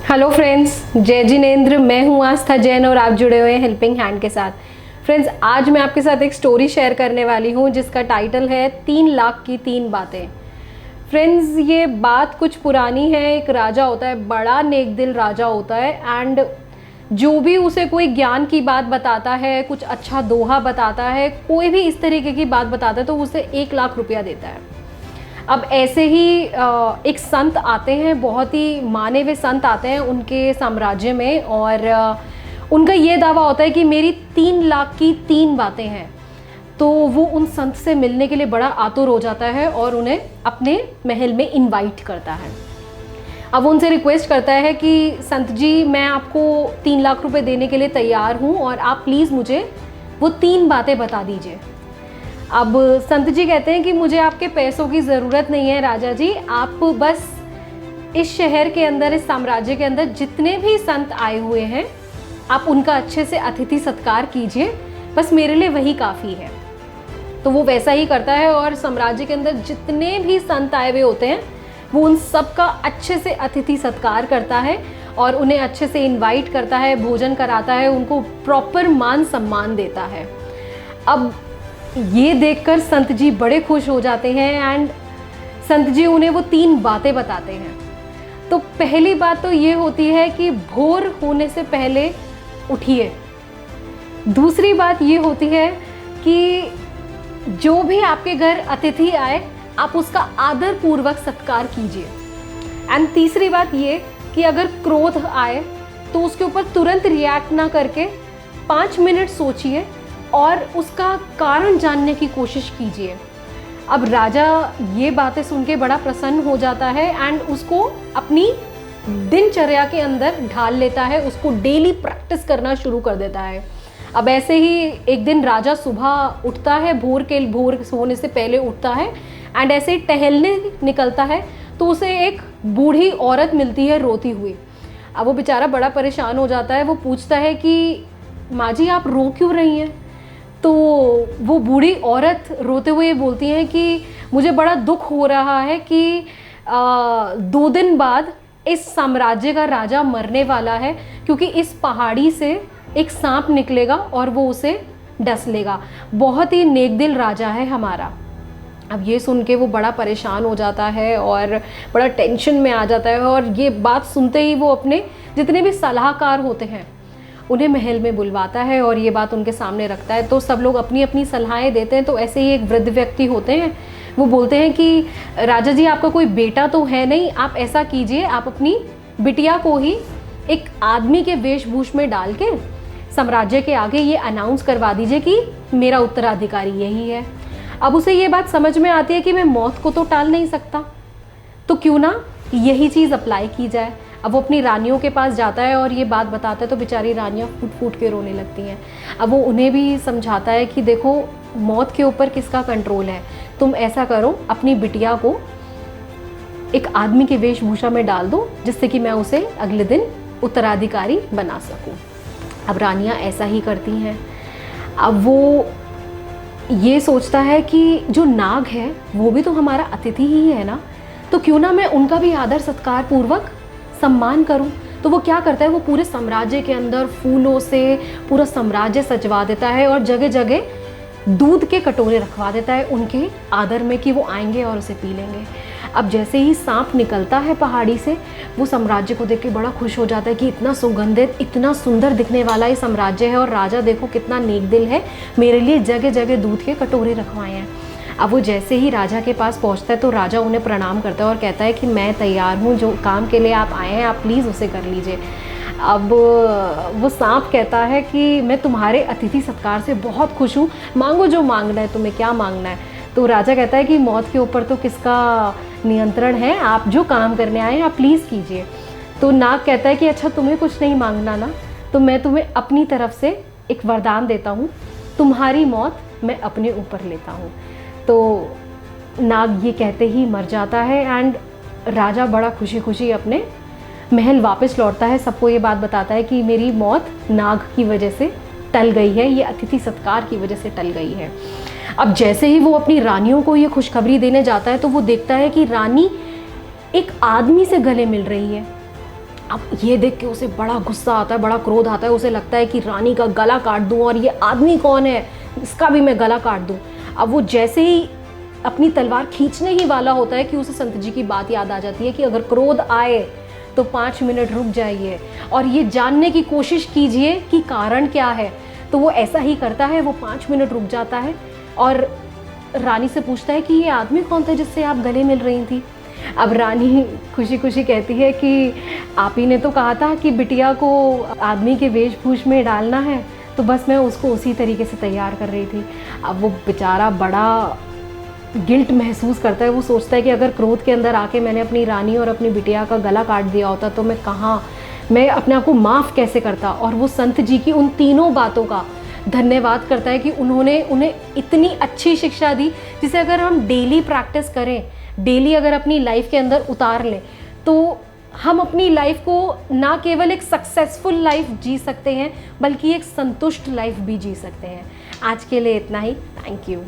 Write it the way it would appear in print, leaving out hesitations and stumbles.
Hello friends, जय जिनेंद्र। मैं हूँ आस्था जैन और आप जुड़े हुए हैं हेल्पिंग हैंड के साथ। फ्रेंड्स, आज मैं आपके साथ एक स्टोरी शेयर करने वाली हूँ जिसका टाइटल है 3 लाख की 3 बातें। फ्रेंड्स, ये बात कुछ पुरानी है। एक राजा होता है, बड़ा नेक दिल राजा होता है, एंड जो भी उसे कोई ज्ञान की बात बताता है, कुछ अच्छा दोहा बताता है, कोई भी इस तरीके की बात बताता है तो उसे 1 लाख रुपया देता है। अब ऐसे ही एक संत आते हैं, बहुत ही माने हुए संत आते हैं उनके साम्राज्य में, और उनका ये दावा होता है कि मेरी 3 लाख की 3 बातें हैं। तो वो उन संत से मिलने के लिए बड़ा आतुर हो जाता है और उन्हें अपने महल में इनवाइट करता है। अब वो उनसे रिक्वेस्ट करता है कि संत जी, मैं आपको 3 लाख रुपए देने के लिए तैयार हूँ और आप प्लीज़ मुझे वो 3 बातें बता दीजिए। अब संत जी कहते हैं कि मुझे आपके पैसों की ज़रूरत नहीं है राजा जी, आप बस इस शहर के अंदर, इस साम्राज्य के अंदर जितने भी संत आए हुए हैं आप उनका अच्छे से अतिथि सत्कार कीजिए, बस मेरे लिए वही काफ़ी है। तो वो वैसा ही करता है और साम्राज्य के अंदर जितने भी संत आए हुए होते हैं वो उन सब का अच्छे से अतिथि सत्कार करता है और उन्हें अच्छे से इनवाइट करता है, भोजन कराता है, उनको प्रॉपर मान सम्मान देता है। अब ये देखकर संत जी बड़े खुश हो जाते हैं एंड संत जी उन्हें वो 3 बातें बताते हैं। तो पहली बात तो ये होती है कि भोर होने से पहले उठिए। दूसरी बात ये होती है कि जो भी आपके घर अतिथि आए आप उसका आदर पूर्वक सत्कार कीजिए। एंड तीसरी बात ये कि अगर क्रोध आए तो उसके ऊपर तुरंत रिएक्ट ना करके 5 मिनट सोचिए और उसका कारण जानने की कोशिश कीजिए। अब राजा ये बातें सुन के बड़ा प्रसन्न हो जाता है एंड उसको अपनी दिनचर्या के अंदर ढाल लेता है, उसको डेली प्रैक्टिस करना शुरू कर देता है। अब ऐसे ही एक दिन राजा सुबह उठता है, भोर सोने से पहले उठता है एंड ऐसे ही टहलने निकलता है तो उसे एक बूढ़ी औरत मिलती है रोती हुई। अब वो बेचारा बड़ा परेशान हो जाता है। वो पूछता है कि माँ जी, आप रो क्यों रही हैं? तो वो बूढ़ी औरत रोते हुए बोलती है कि मुझे बड़ा दुख हो रहा है कि 2 दिन बाद इस साम्राज्य का राजा मरने वाला है, क्योंकि इस पहाड़ी से एक सांप निकलेगा और वो उसे डस लेगा। बहुत ही नेक दिल राजा है हमारा। अब ये सुन के वो बड़ा परेशान हो जाता है और बड़ा टेंशन में आ जाता है, और ये बात सुनते ही वो अपने जितने भी सलाहकार होते हैं उन्हें महल में बुलवाता है और ये बात उनके सामने रखता है। तो सब लोग अपनी अपनी सलाहें देते हैं। तो ऐसे ही एक वृद्ध व्यक्ति होते हैं, वो बोलते हैं कि राजा जी, आपका कोई बेटा तो है नहीं, आप ऐसा कीजिए, आप अपनी बिटिया को ही एक आदमी के वेशभूष में डाल के साम्राज्य के आगे ये अनाउंस करवा दीजिए कि मेरा उत्तराधिकारी यही है। अब उसे ये बात समझ में आती है कि मैं मौत को तो टाल नहीं सकता, तो क्यों ना यही चीज़ अप्लाई की जाए। अब वो अपनी रानियों के पास जाता है और ये बात बताता है तो बेचारी रानियाँ फूट फूट के रोने लगती हैं। अब वो उन्हें भी समझाता है कि देखो, मौत के ऊपर किसका कंट्रोल है, तुम ऐसा करो, अपनी बिटिया को एक आदमी के वेशभूषा में डाल दो जिससे कि मैं उसे अगले दिन उत्तराधिकारी बना सकूं। अब रानियाँ ऐसा ही करती हैं। अब वो ये सोचता है कि जो नाग है वो भी तो हमारा अतिथि ही है ना, तो क्यों ना मैं उनका भी आदर सत्कार पूर्वक सम्मान करूं। तो वो क्या करता है, वो पूरे साम्राज्य के अंदर फूलों से पूरा साम्राज्य सजवा देता है और जगह जगह दूध के कटोरे रखवा देता है उनके आदर में कि वो आएंगे और उसे पी लेंगे। अब जैसे ही सांप निकलता है पहाड़ी से, वो साम्राज्य को देख के बड़ा खुश हो जाता है कि इतना सुगंधित, इतना सुंदर दिखने वाला ये साम्राज्य है और राजा देखो कितना नेक दिल है, मेरे लिए जगह जगह दूध के कटोरे रखवाए हैं। अब वो जैसे ही राजा के पास पहुंचता है तो राजा उन्हें प्रणाम करता है और कहता है कि मैं तैयार हूँ, जो काम के लिए आप आए हैं आप प्लीज़ उसे कर लीजिए। अब वो सांप कहता है कि मैं तुम्हारे अतिथि सत्कार से बहुत खुश हूँ, मांगो जो मांगना है, तुम्हें क्या मांगना है। तो राजा कहता है कि मौत के ऊपर तो किसका नियंत्रण है, आप जो काम करने आए हैं आप प्लीज़ कीजिए। तो नाग कहता है कि अच्छा, तुम्हें कुछ नहीं मांगना ना, तो मैं तुम्हें अपनी तरफ से एक वरदान देता हूँ, तुम्हारी मौत मैं अपने ऊपर लेता हूँ। तो नाग ये कहते ही मर जाता है एंड राजा बड़ा खुशी खुशी अपने महल वापस लौटता है। सबको ये बात बताता है कि मेरी मौत नाग की वजह से टल गई है, ये अतिथि सत्कार की वजह से टल गई है। अब जैसे ही वो अपनी रानियों को ये खुशखबरी देने जाता है तो वो देखता है कि रानी एक आदमी से गले मिल रही है। अब ये देख के उसे बड़ा गुस्सा आता है, बड़ा क्रोध आता है, उसे लगता है कि रानी का गला काट दूं, और ये आदमी कौन है, इसका भी मैं गला काट दूं। अब वो जैसे ही अपनी तलवार खींचने ही वाला होता है कि उसे संत जी की बात याद आ जाती है कि अगर क्रोध आए तो 5 मिनट रुक जाइए और ये जानने की कोशिश कीजिए कि कारण क्या है। तो वो ऐसा ही करता है, वो 5 मिनट रुक जाता है और रानी से पूछता है कि ये आदमी कौन था जिससे आप गले मिल रही थी। अब रानी खुशी खुशी कहती है कि आप ही ने तो कहा था कि बिटिया को आदमी के वेशभूष में डालना है, तो बस मैं उसको उसी तरीके से तैयार कर रही थी। अब वो बेचारा बड़ा गिल्ट महसूस करता है, वो सोचता है कि अगर क्रोध के अंदर आके मैंने अपनी रानी और अपनी बिटिया का गला काट दिया होता तो मैं अपने आप को माफ़ कैसे करता। और वो संत जी की उन तीनों बातों का धन्यवाद करता है कि उन्होंने उन्हें इतनी अच्छी शिक्षा दी जिसे अगर हम डेली प्रैक्टिस करें, डेली अगर अपनी लाइफ के अंदर उतार लें, तो हम अपनी लाइफ को ना केवल एक सक्सेसफुल लाइफ जी सकते हैं बल्कि एक संतुष्ट लाइफ भी जी सकते हैं। आज के लिए इतना ही। Thank you.